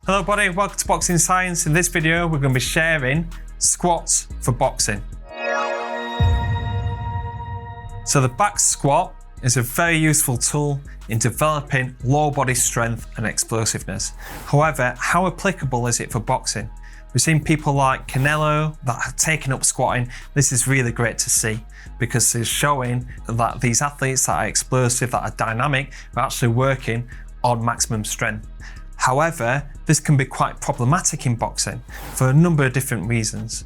Hello buddy, welcome to Boxing Science. In this video, we're going to be sharing squats for boxing. So the back squat is a very useful tool in developing lower body strength and explosiveness. However, how applicable is it for boxing? We've seen people like Canelo that have taken up squatting. This is really great to see because it's showing that these athletes that are explosive, that are dynamic, are actually working on maximum strength. However, this can be quite problematic in boxing for a number of different reasons.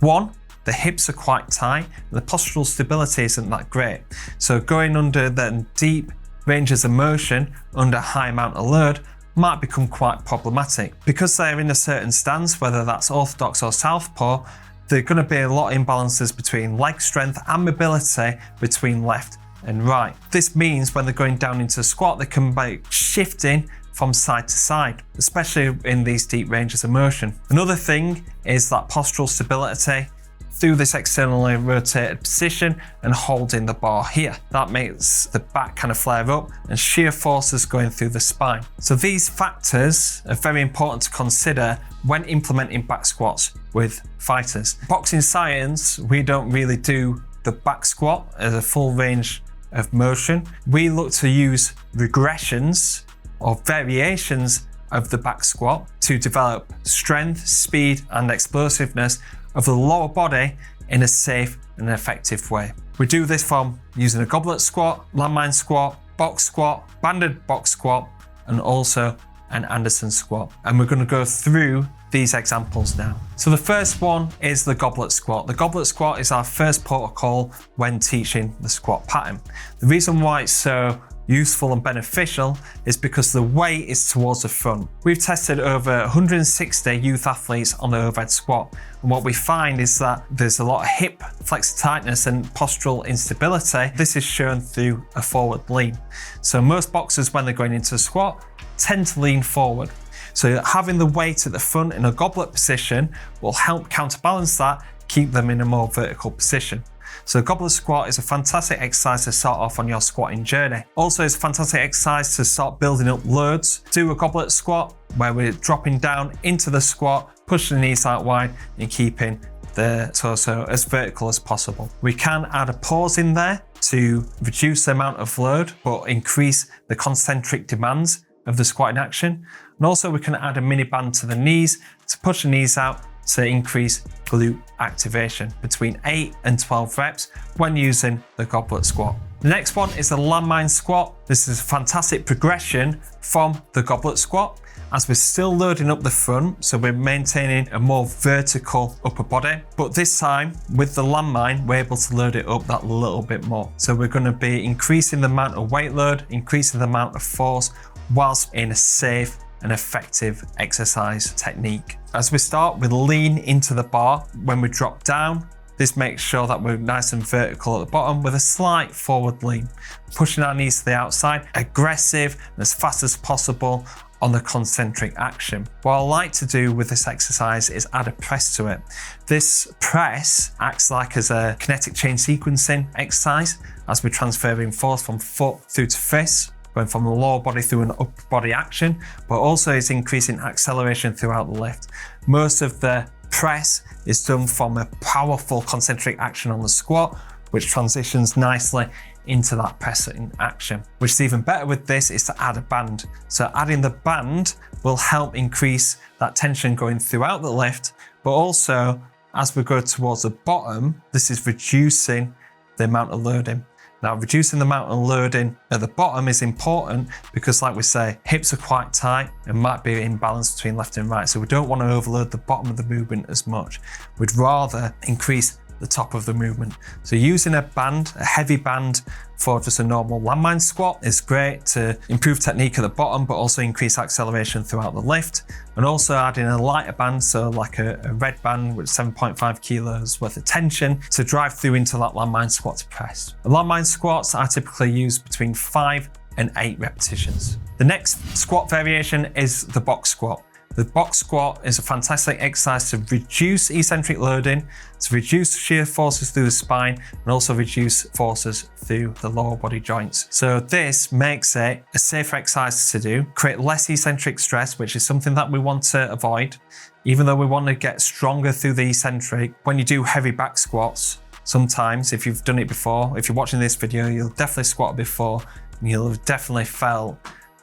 One, the hips are quite tight and the postural stability isn't that great. So going under the deep ranges of motion under a high amount of load might become quite problematic. Because they're in a certain stance, whether that's orthodox or southpaw, there are going to be a lot of imbalances between leg strength and mobility between left and right. This means when they're going down into a squat, they can be shifting from side to side, especially in these deep ranges of motion. Another thing is that postural stability through this externally rotated position and holding the bar here. That makes the back kind of flare up and shear forces going through the spine. So these factors are very important to consider when implementing back squats with fighters. Boxing Science, we don't really do the back squat as a full range of motion. We look to use regressions or variations of the back squat to develop strength, speed, and explosiveness of the lower body in a safe and effective way. We do this from using a goblet squat, landmine squat, box squat, banded box squat, and also an Anderson squat. And we're going to go through these examples now. So the first one is the goblet squat. The goblet squat is our first protocol when teaching the squat pattern. The reason why it's so useful and beneficial is because the weight is towards the front. We've tested over 160 youth athletes on the overhead squat, and what we find is that there's a lot of hip flexor tightness and postural instability. This is shown through a forward lean. So most boxers, when they're going into a squat, tend to lean forward. So having the weight at the front in a goblet position will help counterbalance that, keep them in a more vertical position. So goblet squat is a fantastic exercise to start off on your squatting journey. Also, it's a fantastic exercise to start building up loads. Do a goblet squat where we're dropping down into the squat, pushing the knees out wide and keeping the torso as vertical as possible. We can add a pause in there to reduce the amount of load, but increase the concentric demands of the squatting action. And also we can add a mini band to the knees to push the knees out to increase glute activation between 8 and 12 reps when using the goblet squat. The next one is the landmine squat. This is a fantastic progression from the goblet squat as we're still loading up the front, so we're maintaining a more vertical upper body, but this time with the landmine we're able to load it up that little bit more. So we're going to be increasing the amount of weight load, increasing the amount of force whilst in a safe and effective exercise technique. As we start, we lean into the bar. When we drop down, this makes sure that we're nice and vertical at the bottom with a slight forward lean, pushing our knees to the outside, aggressive and as fast as possible on the concentric action. What I like to do with this exercise is add a press to it. This press acts like as a kinetic chain sequencing exercise as we're transferring force from foot through to fist, going from the lower body through an upper body action, but also is increasing acceleration throughout the lift. Most of the press is done from a powerful concentric action on the squat, which transitions nicely into that press in action. Which is even better with this is to add a band. So adding the band will help increase that tension going throughout the lift, but also as we go towards the bottom, this is reducing the amount of loading. Now, reducing the amount of loading at the bottom is important because, like we say, hips are quite tight and might be imbalanced between left and right. So we don't want to overload the bottom of the movement as much. We'd rather increase the top of the movement. So using a band, a heavy band for just a normal landmine squat is great to improve technique at the bottom, but also increase acceleration throughout the lift. And also adding a lighter band, so like a red band with 7.5 kilos worth of tension to drive through into that landmine squat to press. The landmine squats I typically use between 5 and 8 repetitions. The next squat variation is the box squat. The box squat is a fantastic exercise to reduce eccentric loading, to reduce shear forces through the spine, and also reduce forces through the lower body joints. So this makes it a safer exercise to do, create less eccentric stress, which is something that we want to avoid. Even though we want to get stronger through the eccentric, when you do heavy back squats, sometimes if you've done it before, if you're watching this video, you'll definitely squat before, and you'll have definitely felt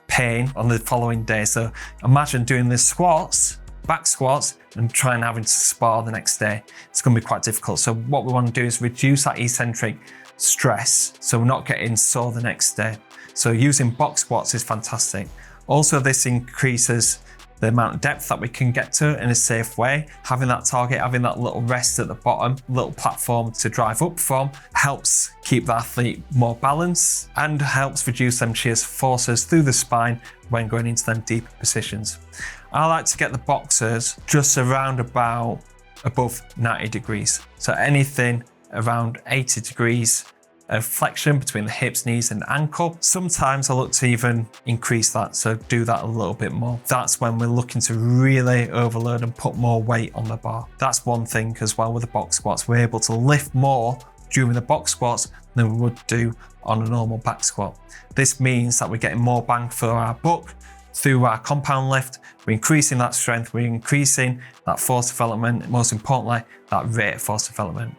pain on the following day. So imagine doing the squats, back squats, and trying having to spar the next day. It's going to be quite difficult. So what we want to do is reduce that eccentric stress so we're not getting sore the next day. So using box squats is fantastic. Also, this increases the amount of depth that we can get to in a safe way. Having that target, having that little rest at the bottom, little platform to drive up from, helps keep the athlete more balanced and helps reduce them shear forces through the spine when going into them deeper positions. I like to get the boxers just around about above 90 degrees. So anything around 80 degrees of flexion between the hips, knees, and ankle. Sometimes I look to even increase that, so do that a little bit more. That's when we're looking to really overload and put more weight on the bar. That's one thing as well with the box squats. We're able to lift more during the box squats than we would do on a normal back squat. This means that we're getting more bang for our buck through our compound lift. We're increasing that strength, we're increasing that force development, and most importantly, that rate of force development.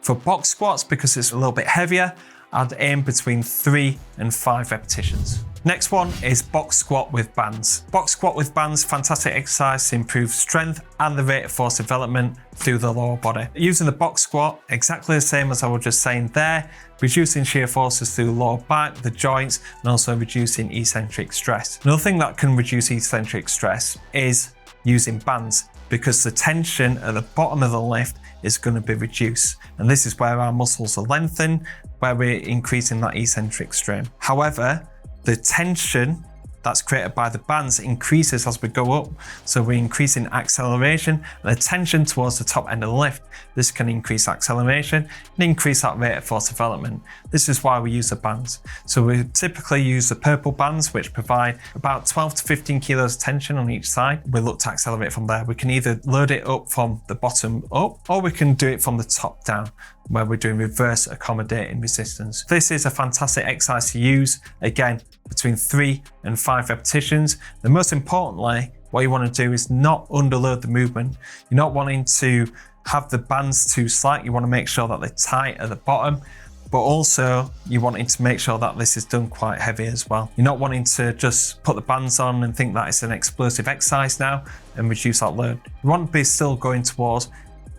For box squats, because it's a little bit heavier, I'd aim between 3 and 5 repetitions. Next one is box squat with bands. Box squat with bands, fantastic exercise to improve strength and the rate of force development through the lower body. Using the box squat, exactly the same as I was just saying there, reducing shear forces through the lower back, the joints, and also reducing eccentric stress. Another thing that can reduce eccentric stress is using bands, because the tension at the bottom of the lift is going to be reduced. And this is where our muscles are lengthened, where we're increasing that eccentric strain. However, the tension that's created by the bands increases as we go up. So we're increasing acceleration and the tension towards the top end of the lift. This can increase acceleration and increase that rate of force development. This is why we use the bands. So we typically use the purple bands, which provide about 12 to 15 kilos of tension on each side. We look to accelerate from there. We can either load it up from the bottom up, or we can do it from the top down, where we're doing reverse accommodating resistance. This is a fantastic exercise to use, again, between 3 and 5 repetitions. And most importantly, what you want to do is not underload the movement. You're not wanting to have the bands too slack. You want to make sure that they're tight at the bottom, but also you're wanting to make sure that this is done quite heavy as well. You're not wanting to just put the bands on and think that it's an explosive exercise now and reduce that load. You want to be still going towards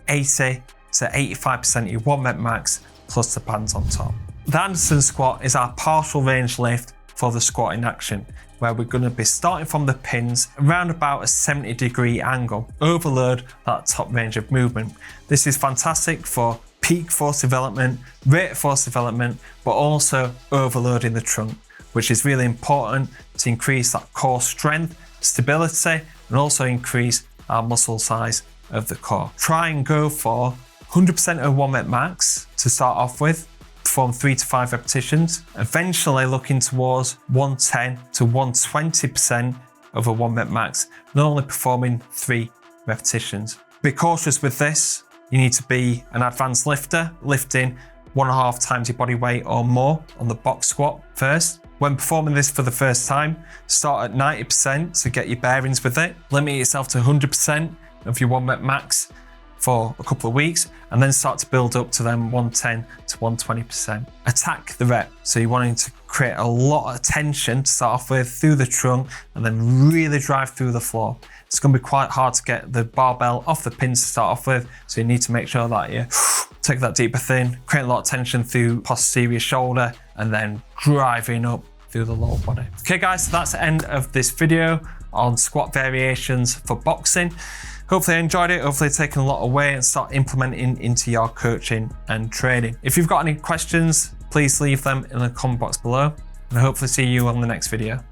80 to 85% of your 1 rep max plus the bands on top. The Anderson squat is our partial range lift for the squatting action, where we're going to be starting from the pins around about a 70-degree angle, overload that top range of movement. This is fantastic for peak force development, rate of force development, but also overloading the trunk, which is really important to increase that core strength, stability, and also increase our muscle size of the core. Try and go for 100% of 1 rep max to start off with, perform 3 to 5 repetitions, eventually looking towards 110 to 120% of a 1 rep max, and only performing 3 repetitions. Be cautious with this. You need to be an advanced lifter, lifting 1.5 times your body weight or more on the box squat first. When performing this for the first time, start at 90% to get your bearings with it. Limit yourself to 100% of your 1 rep max for a couple of weeks, and then start to build up to them 110 to 120%. Attack the rep. So you're wanting to create a lot of tension to start off with through the trunk and then really drive through the floor. It's going to be quite hard to get the barbell off the pins to start off with, so you need to make sure that you take that deep breath in, create a lot of tension through posterior shoulder, and then driving up through the lower body. Okay guys, so that's the end of this video on squat variations for boxing. Hopefully you enjoyed it, hopefully taken a lot away and start implementing into your coaching and training. If you've got any questions, please leave them in the comment box below, and I hopefully see you on the next video.